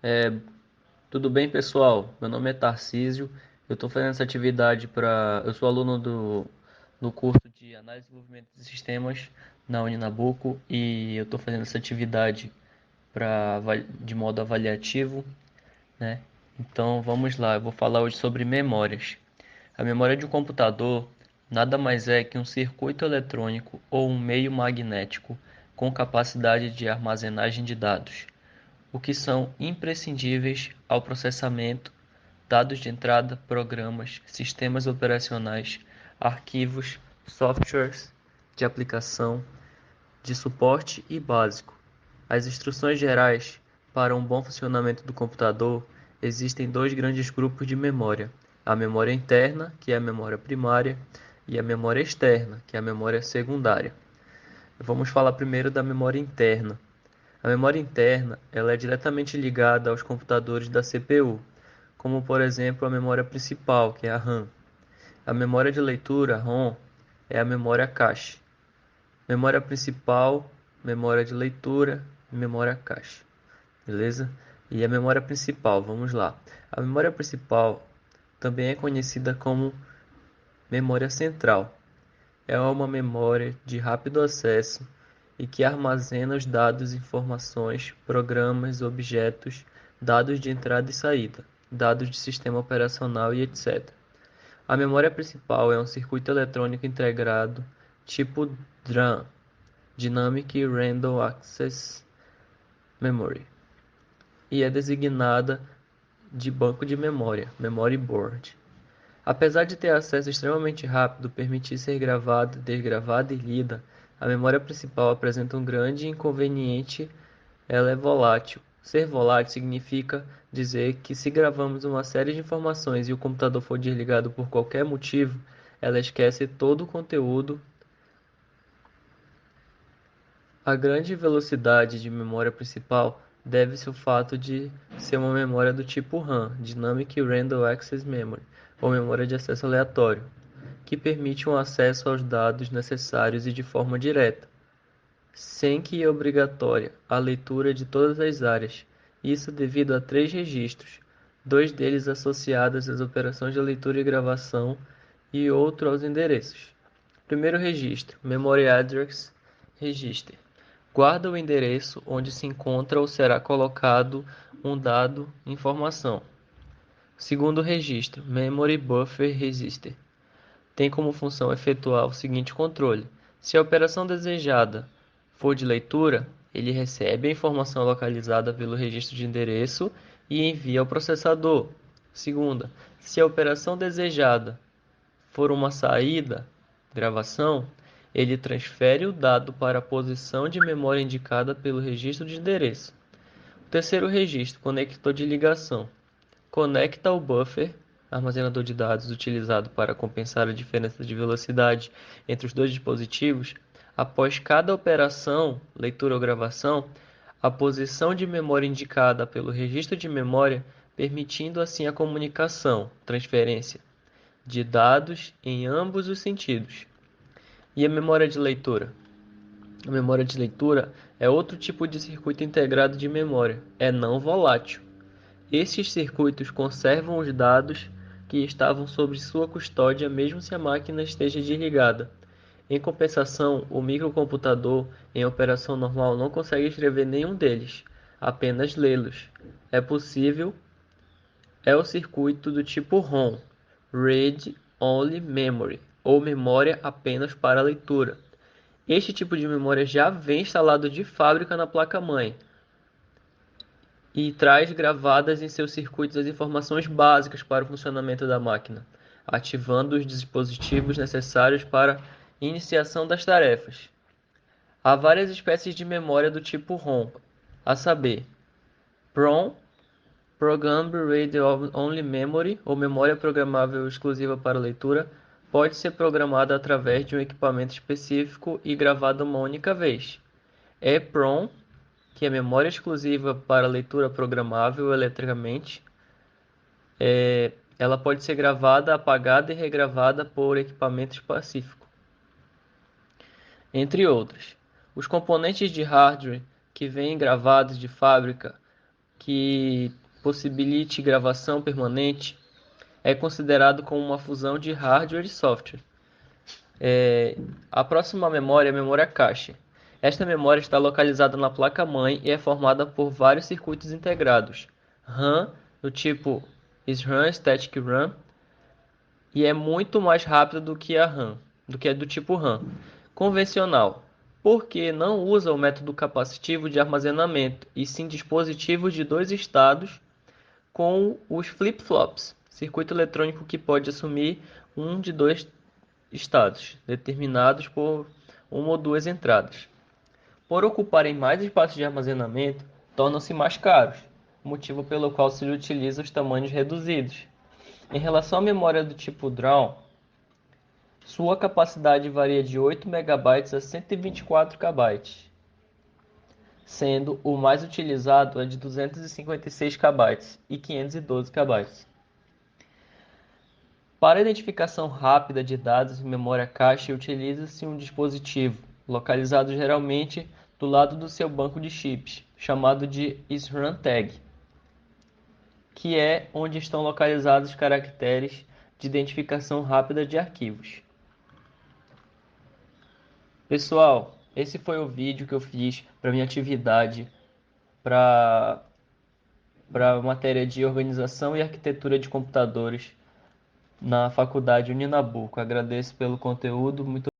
É, tudo bem, pessoal? Meu nome é Tarcísio. Eu estou fazendo essa atividade para. Eu sou aluno do curso de Análise e Desenvolvimento de Sistemas na Uninabuco e eu estou fazendo essa atividade de modo avaliativo, né? Então vamos lá, eu vou falar hoje sobre memórias. A memória de um computador nada mais é que um circuito eletrônico ou um meio magnético com capacidade de armazenagem de dados, o que são imprescindíveis ao processamento, dados de entrada, programas, sistemas operacionais, arquivos, softwares de aplicação, de suporte e básico. As instruções gerais para um bom funcionamento do computador existem dois grandes grupos de memória: a memória interna, que é a memória primária, e a memória externa, que é a memória secundária. Vamos falar primeiro da memória interna. A memória interna, ela é diretamente ligada aos computadores da CPU, como por exemplo a memória principal, que é a RAM. A memória de leitura, ROM, é a memória cache. Memória principal, memória de leitura e memória cache. Beleza? E a memória principal, vamos lá. A memória principal também é conhecida como memória central. É uma memória de rápido acesso e que armazena os dados, informações, programas, objetos, dados de entrada e saída, dados de sistema operacional e etc. A memória principal é um circuito eletrônico integrado tipo DRAM, Dynamic Random Access Memory, e é designada de banco de memória, Memory Board. Apesar de ter acesso extremamente rápido, permitir ser gravada, desgravada e lida, a memória principal apresenta um grande inconveniente: ela é volátil. Ser volátil significa dizer que se gravamos uma série de informações e o computador for desligado por qualquer motivo, ela esquece todo o conteúdo. A grande velocidade de memória principal deve-se ao fato de ser uma memória do tipo RAM, Dynamic Random Access Memory, ou memória de acesso aleatório, que permite um acesso aos dados necessários e de forma direta, sem que é obrigatória a leitura de todas as áreas. Isso devido a três registros, dois deles associados às operações de leitura e gravação e outro aos endereços. Primeiro registro, Memory Address Register, guarda o endereço onde se encontra ou será colocado um dado informação. Segundo registro, Memory Buffer Register, tem como função efetuar o seguinte controle: se a operação desejada for de leitura, ele recebe a informação localizada pelo registro de endereço e envia ao processador. Segunda, se a operação desejada for uma saída, gravação, ele transfere o dado para a posição de memória indicada pelo registro de endereço. O terceiro registro, conector de ligação, conecta o buffer, armazenador de dados utilizado para compensar a diferença de velocidade entre os dois dispositivos, após cada operação, leitura ou gravação, a posição de memória indicada pelo registro de memória, permitindo assim a comunicação, transferência de dados em ambos os sentidos. E a memória de leitura? A memória de leitura é outro tipo de circuito integrado de memória, é não volátil. Estes circuitos conservam os dados que estavam sob sua custódia mesmo se a máquina esteja desligada. Em compensação, o microcomputador em operação normal não consegue escrever nenhum deles, apenas lê-los. É possível é o circuito do tipo ROM, Read Only Memory, ou memória apenas para leitura. Este tipo de memória já vem instalado de fábrica na placa-mãe e traz gravadas em seus circuitos as informações básicas para o funcionamento da máquina, ativando os dispositivos necessários para iniciação das tarefas. Há várias espécies de memória do tipo ROM, a saber, PROM, Programmable Read Only Memory, ou memória programável exclusiva para leitura, pode ser programada através de um equipamento específico e gravada uma única vez. EEPROM, que é memória exclusiva para leitura programável eletricamente, ela pode ser gravada, apagada e regravada por equipamento específico, entre outros. Os componentes de hardware que vêm gravados de fábrica que possibilite gravação permanente é considerado como uma fusão de hardware e software. A próxima memória é a memória cache. Esta memória está localizada na placa-mãe e é formada por vários circuitos integrados. RAM, do tipo SRAM, Static RAM, e é muito mais rápida do que a RAM, do que a do tipo RAM convencional, porque não usa o método capacitivo de armazenamento, e sim dispositivos de dois estados com os flip-flops, circuito eletrônico que pode assumir um de dois estados, determinados por uma ou duas entradas. Por ocuparem mais espaço de armazenamento, tornam-se mais caros, motivo pelo qual se utiliza os tamanhos reduzidos. Em relação à memória do tipo DRAM, sua capacidade varia de 8 MB a 124 KB, sendo o mais utilizado é de 256 KB e 512 KB. Para a identificação rápida de dados em memória cache, utiliza-se um dispositivo, localizado geralmente do lado do seu banco de chips, chamado de SRAM Tag, que é onde estão localizados os caracteres de identificação rápida de arquivos. Pessoal, esse foi o vídeo que eu fiz para minha atividade para a matéria de organização e arquitetura de computadores na faculdade Uninabuco. Agradeço pelo conteúdo, muito